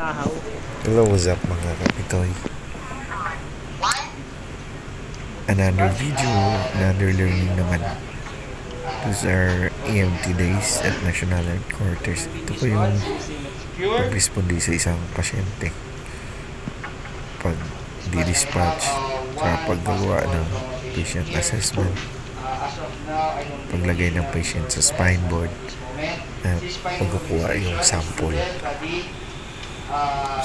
Hello, what's up mga kapitoy? Another video, another learning naman. Those are EMT days at National Headquarters. Ito po yung pag-responde sa isang pasyente. Pag di-dispatch, sa paggagawa ng patient assessment, paglagay ng patient sa spine board, at pagkukuha yung sample.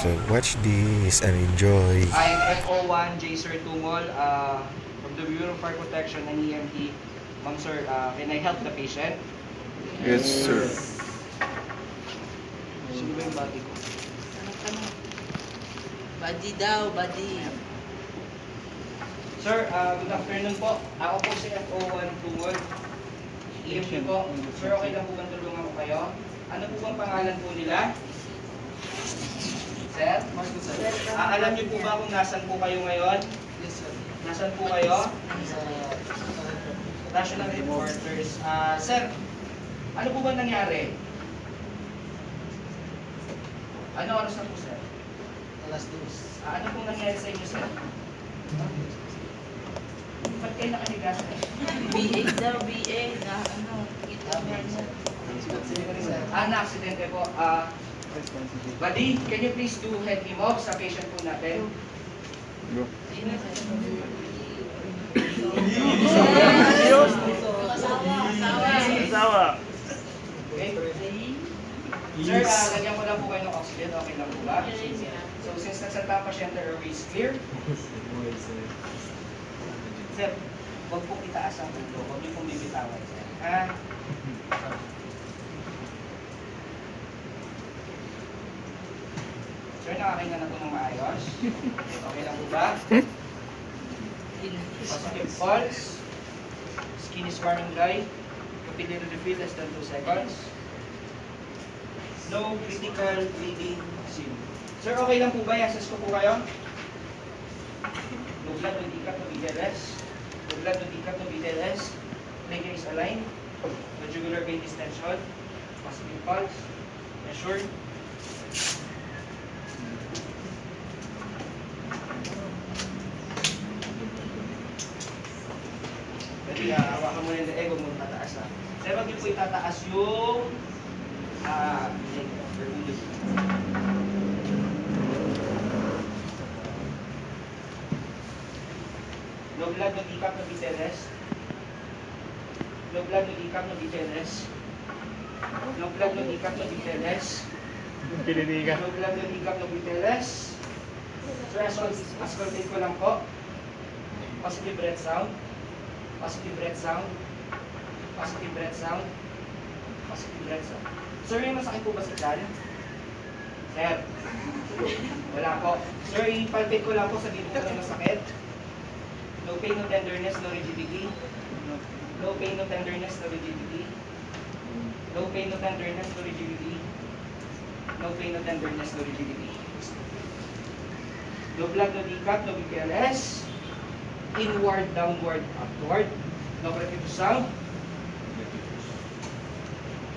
So watch this and enjoy. I'm FO1 J. Sir Tumol from the Bureau of Fire Protection and EMT. Ma'am sir, can I help the patient? Yes, sir. Sino ba yung body ko? Badi daw, badi. Sir, good afternoon po. Ako po si FO1 Tumol. EMT po. Sir, okay lang po bang tulungan ko kayo? Ano po bang pangalan po nila? Sir? Alam niyo po ba kung nasan po kayo ngayon? Yes, sir. Nasan po kayo? National Headquarters. Sir, ano po ba nangyari? Ano oras na po, sir? Alas 2. Ano pong nangyari sa inyo, sir? Ba't kayo nakaliga, sir? BA daw, BA. Na ano, kita mo na. Na-aksidente po. Buddy, can you please do head hemog sa patient po natin? Sino sa Asawa. Okay? Sir, lagyan ko lang po kayo ng oxygen. Okay lang po ba? So, since nagsalita ang pasyente, airway is clear. Sir, huwag pong itaas ang ulo. Huwag niyo pong bibitawan, sir. Sir, nakakinga na po ng maayos. Okay lang po ba? Positive pulse. Skin is warm and dry. Capillary refill less than 2 seconds. No critical bleeding seen. Sir, okay lang po ba? I-assess ko po kayo. No blood, no decap, no BTLS. No blood, no decap, no BTLS. Trachea is aligned. No jugular vein distension. Positive pulse. Measured. Jadi, hawakan mo yung leg, huwag mo tataas na. Sir, wag niyo po itataas yung leg. No blood, no decap, no BTLS. No blood, no decap, no BTLS. No blood, no decap, no BTLS. Pininiga. No blood, no decap, no BTLS. Sir, ascoltate ko lang po. Positive breath sound. Positive breath sound. Positive breath sound. Positive breath sound. Sir, may masakit po ba sa tiyan? Sir? Wala po. Sir, i-palpate ko lang po sa dito na masakit. No pain, no tenderness, no rigidity. No pain, no tenderness, no rigidity. No pain, no tenderness, no rigidity. No pain, no tenderness, no rigidity. No blood, no decap, no BTLS. Inward, downward, upward. No crepitus sound.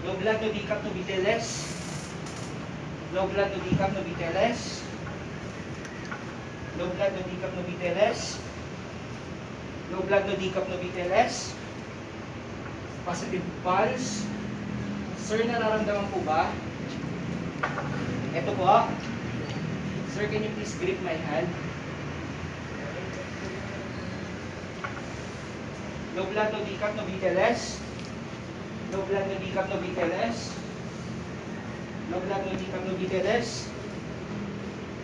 No blood, no decap, no BTLS. No blood, no decap, no BTLS. No blood, no decap, no BTLS. No blood, no decap, no BTLS. Positive pulse. Sir, nararamdaman po ba? Ito po. Sir, can you please grip my hand? No blood, no decap, no BTLS. No blood, no decap, no BTLS. No blood, no decap, no BTLS.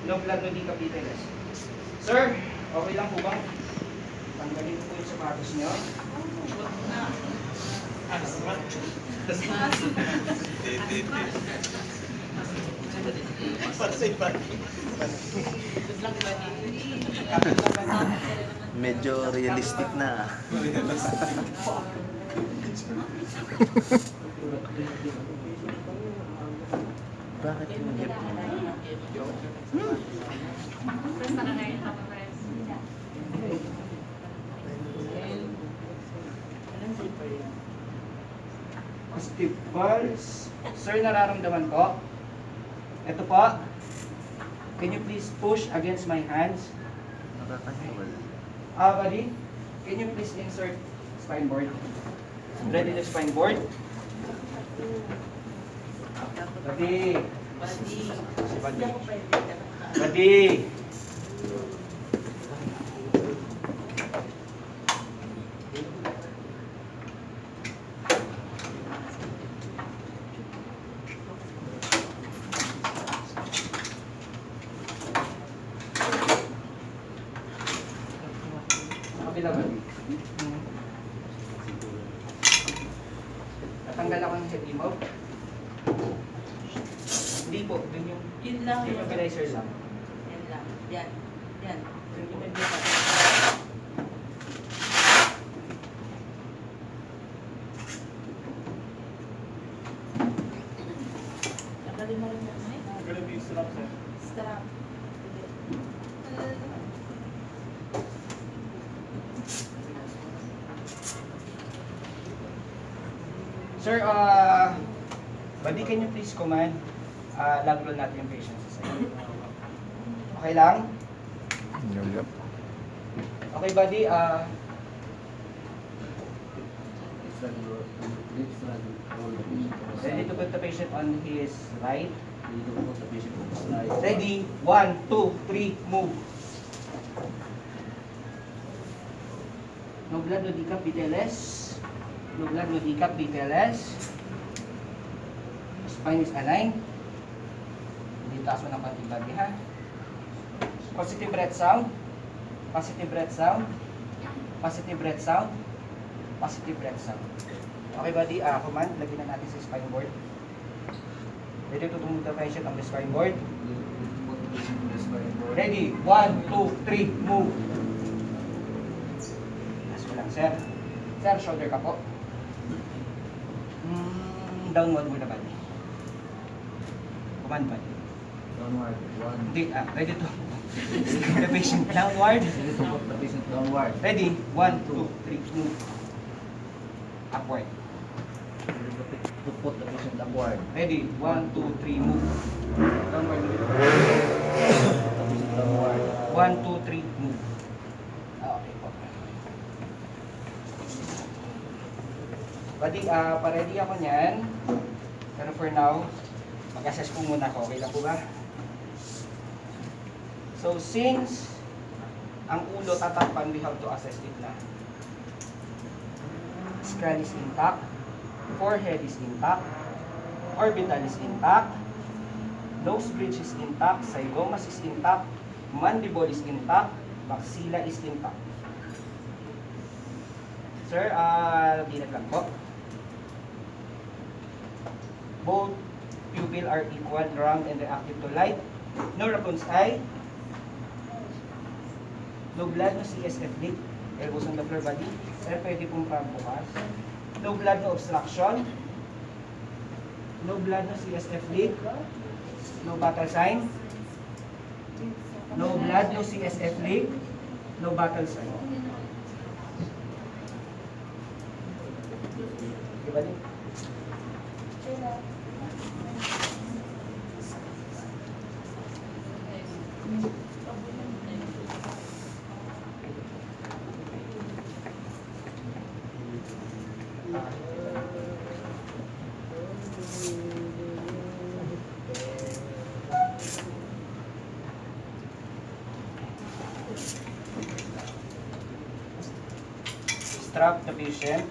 No blood, no decap, BTLS. Sir, okay lang po ba? Tanggalin ko po yung sapatos niyo. Medyo realistic na. Bakit yung hip mo? Positive pulse. Sir, nararamdaman ko? Ito po. Can you please push against my hands? Buddy, can you please insert spine board? Ready the spine board? Buddy. Badi. Si Buddy. Hindi ako pwede talaga. Buddy. Kabila ba? Natanggal ako ng head emote. Hindi po, dun yung Yun lang yun. immobilizer lang. Yan lang. Yan. Yan. Dun yung Tagalin mo rin yan. Ay, Gonna be strap, sir. strap. Sir, buddy, can you please command? Log roll natin yung patient sa side. Okay lang? Yup. Okay, buddy, ready to put the patient on his right. Ready? 1, 2, 3, move. No blood, no decap, BTLS. No blood, no decap, BTLS. Spine is aligned. Hindi taas mo ng konting body, ha? Positive breath sound. Positive breath sound. Positive breath sound. Positive breath sound. Okay, buddy, command, lagyan na natin sa spine board. Ready to move the patient on the spine board. Ready? 1, 2, 3, move. Last ko lang, sir. Sir, shoulder ka po. Downward muna, buddy. Command, buddy. Downward. One. Ready to the patient downward. Ready to put the patient downward. Ready? 1, 2, 3, move. Upward. Ready to put the patient upward. Ready? 1, 2, 3, move. Downward. Put the patient downward. 1, 2, 3, move. Okay po. Buddy, pa-ready ako niyan. Pero for now, mag-assess po muna ako. Okay lang po ba? So, since ang ulo tatakpan, we have to assess it na. Skull is intact, forehead is intact, orbital is intact, nose bridge is intact, zygomas is intact, mandible is intact, maxilla is intact. Sir, dinag lang po. Both pupil are equal, round, and reactive to light. No raccoon's eye. No blood, no CSF leak. Elbows on the floor, body. Sir, pwede pong pambukas. No blood, no obstruction. No blood, no CSF leak. No battle sign. No blood, no CSF leak. No battle sign. Okay, buddy? Strap the patient.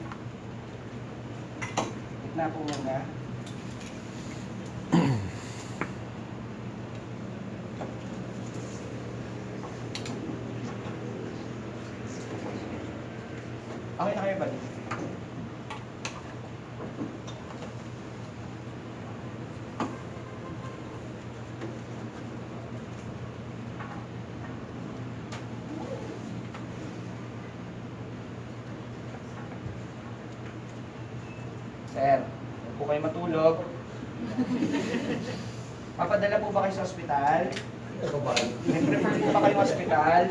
Gitna po muna. Okay na kayo, buddy? Sir, huwag po kayo matulog. Papadala po ba kayo sa ospital? Nag-refer po ba kayo sa ospital?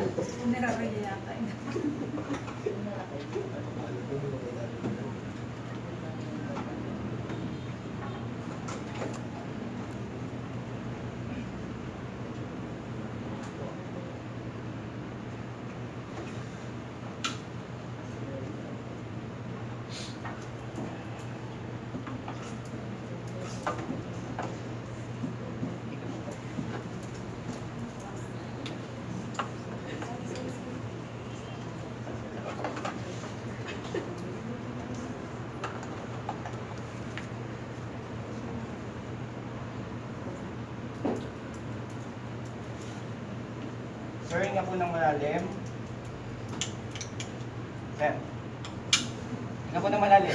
Sir, hinga po ng malalim. Sir. Hinga po ng malalim.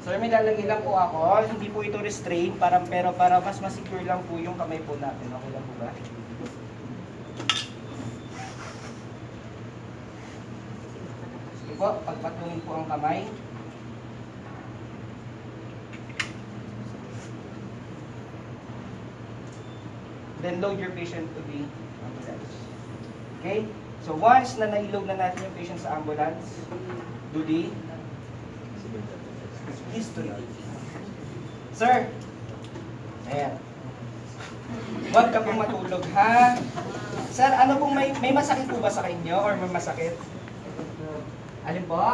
Sir, may lalagay lang po ako. Hindi po ito restrain, pero para mas masecure lang po yung kamay po natin. Okay lang po ba? Sige po, pagpatungin po ang kamay. Then load your patient to the ambulance. Okay? So once na nailog na natin yung patient sa ambulance, do the history. Sir, ayan. Huwag ka pong matulog, ha? Sir, ano pong may masakit po ba sa inyo or may masakit? Alin po?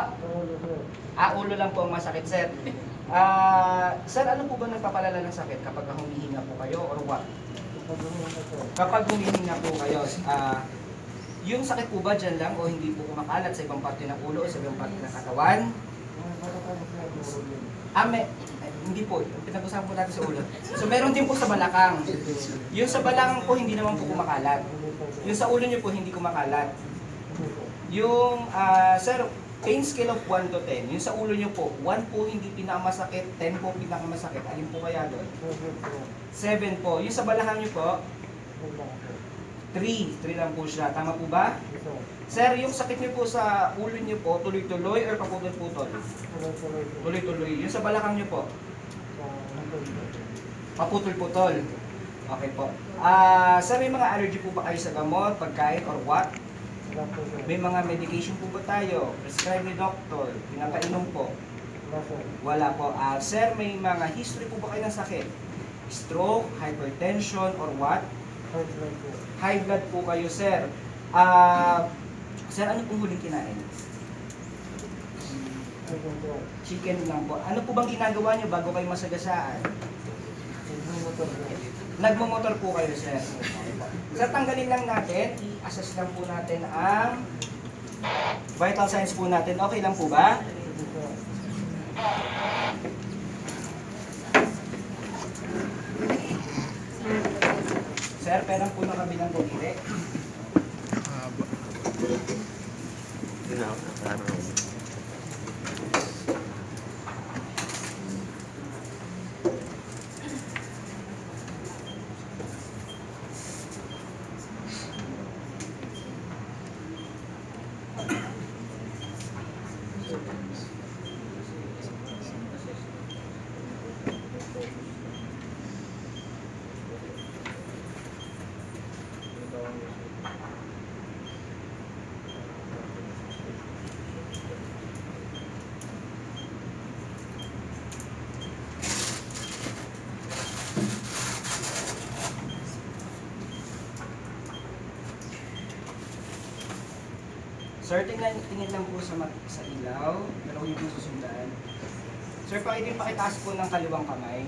Ulo lang po ang masakit, sir. Sir, ano po ba nagpapalala ng sakit kapag humihinga po kayo or what? Kapag humihinga po kayo, yung sakit po ba dyan lang o hindi po kumakalat sa ibang parte ng ulo o sa ibang parte ng katawan? Hindi po. Pinag-usapan po natin sa ulo. So, meron din po sa balakang. Yung sa balakang po, hindi naman po kumakalat. Yung sa ulo nyo po, hindi kumakalat. Yung, sir, pain scale of 1 to 10. Yung sa ulo nyo po, 1 po hindi pinakamasakit, 10 po pinakamasakit. Alin po kaya doon? 7 po. Yung sa balakang nyo po, 3 lang po siya. Tama po ba? Sir, yung sakit niyo po sa ulo niyo po, tuloy-tuloy or paputol-putol? Tuloy-tuloy. Yung sa balakang niyo po? Paputol-putol. Okay po. Sir, may mga allergy po ba kayo sa gamot, pagkain, or what? May mga medication po ba tayo? Prescribe ni doctor? Pinapainom po? Wala po. Sir, may mga history po ba kayo ng sakit? Stroke, hypertension, or what? High blood po kayo, sir. Sir, ano pong huling kinain? Chicken lang po. Ano po bang ginagawa niyo bago kayo masagasaan? Nagmumotor po kayo, sir. Sir, tanggalin lang natin. I-assess lang po natin ang vital signs po natin. Okay lang po ba? Sir, perang po na kabilang daliri. Sir, tingin lang po sa ilaw, pero huwag yung susundan. Sir, pakitaas po ng kaliwang kamay.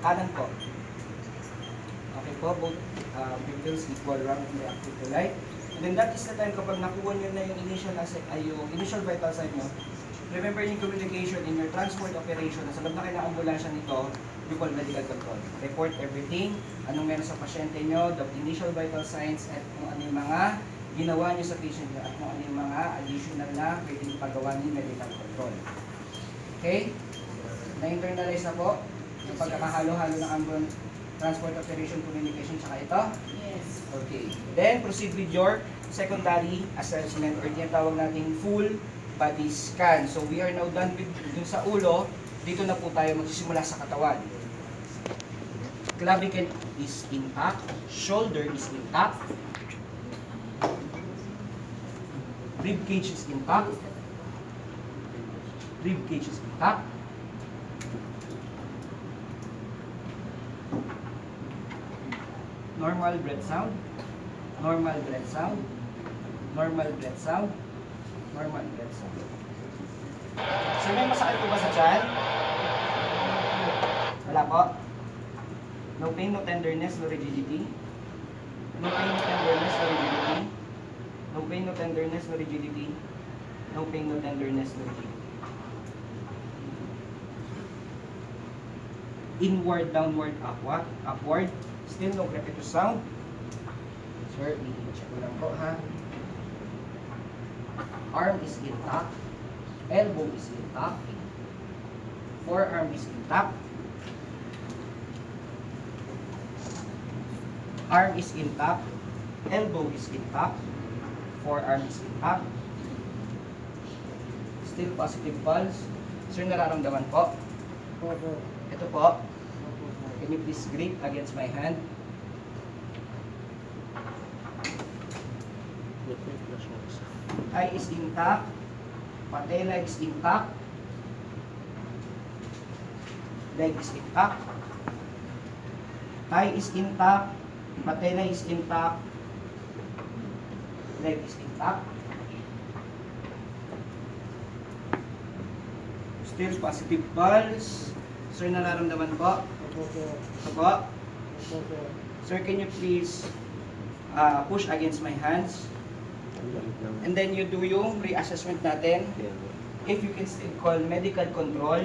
Kanan po. Okay po, both pupils equal round and reactive to light. And then that is the time kapag nakuha nyo na yung initial vital sign nyo, remember yung communication in your transport operation, nasa loob na kayo ng ambulansya nito, you call medical control. Report everything, anong meron sa pasyente nyo, the initial vital signs, at kung ano yung mga ginawa niyo sa patient niyo at kung ano yung mga additional na pwedeng ipagawa ni medical control. Okay? Na-internalize na po yung pagkakahalo-halo ng ambulance transport operation communication tsaka ito? Yes. Okay. Then, proceed with your secondary assessment or tinatawag nating full body scan. So, we are now done with dun sa ulo. Dito na po tayo magsisimula sa katawan. Clavicle is intact. Shoulder is intact. Rib cage is intact. Rib cage is intact. Normal breath sound. Normal breath sound. Normal breath sound. Normal breath sound. So, may masakit po ba sa tiyan? Wala po? No pain, no tenderness, no rigidity? No pain, no tenderness, no rigidity? No pain, no tenderness, no rigidity. No pain, no tenderness, no rigidity. inward, downward, upward. Still no crepitus sound. Sir, i-check ko lang po ha. Arm is intact. Elbow is intact. Forearm is intact. Arm is intact. Elbow is intact. Forearm is intact. Still positive pulse. Sir, nararamdaman po? Ito po. Can you please grip against my hand? Eye is intact. Patella is intact. Leg is intact. Thigh is intact. Patella is intact. Leg is intact. Still positive pulse. Sir, nararamdaman po? Ito po. Sir, can you please push against my hands? And then you do yung reassessment natin. If you can still call medical control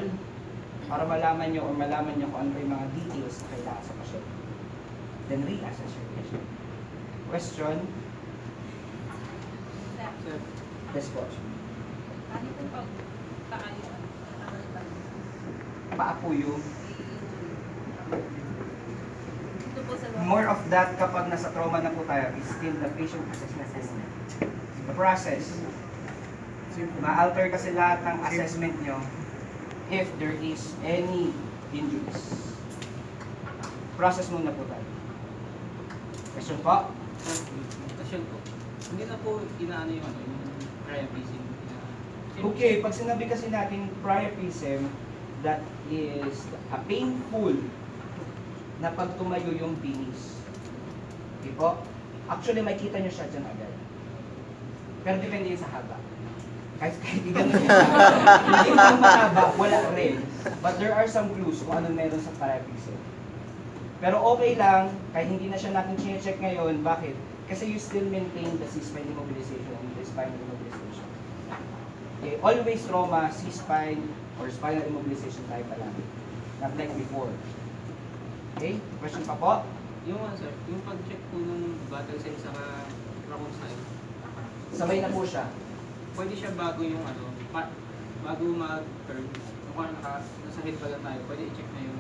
para malaman nyo kung ano yung mga details na kailangan sa patient. Then reassess your patient. Question? Sir, Yes po. ano po pag tayo? Paa po yung Ito po sa more of that kapag nasa trauma na po tayo is still the patient assessment. The process. Ma-alter kasi lahat ng assessment nyo if there is any injuries. Process muna po tayo. Question po? Question po. Hindi na po inaano yung ano, yung priapism. Okay, pag sinabi kasi natin priapism, that is a painful na pag tumayo yung penis. Okay po? Actually, makita nyo siya dyan agad. Pero depende yun sa haba. Kahit hindi ganun yung hindi mo mahaba, wala rin. But there are some clues kung anong meron sa priapism. Pero okay lang, kahit hindi na siya natin check ngayon. Bakit? Kasi you still maintain the C-spine immobilization and the spinal immobilization. Okay, always trauma, C-spine, or spinal immobilization tayo pa lang. Not like before. Okay? Question pa po? Yung ano sir, yung pag-check po ng battle sign sa Ramon sign, Sabay na po siya. pwede siya bago yung ano, bago mag-turn, kung nasa head pa lang tayo, pwede i-check na yung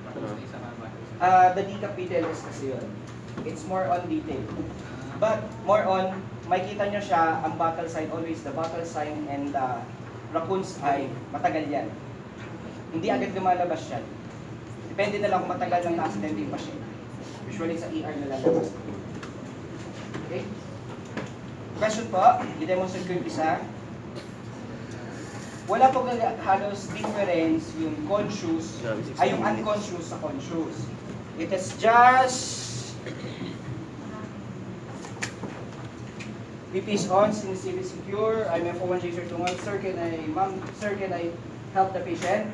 Ramon sign sa battle sign. The decapitals kasi yun. It's more on detail. But more on, makita nyo siya, ang battle sign, always the battle sign and the raccoon's eye, matagal yan. Hindi agad lumalabas yan. Depende na lang kung matagal lang na-accident yung patient. Usually sa ER na lalabas. Okay? Question po, i-demonstrate ko yung isa. Wala po halos difference yung conscious, ay yung unconscious sa conscious. It is just PP is on, since it is secure. I'm F1 J Sir Tungal. Sir, can I help the patient?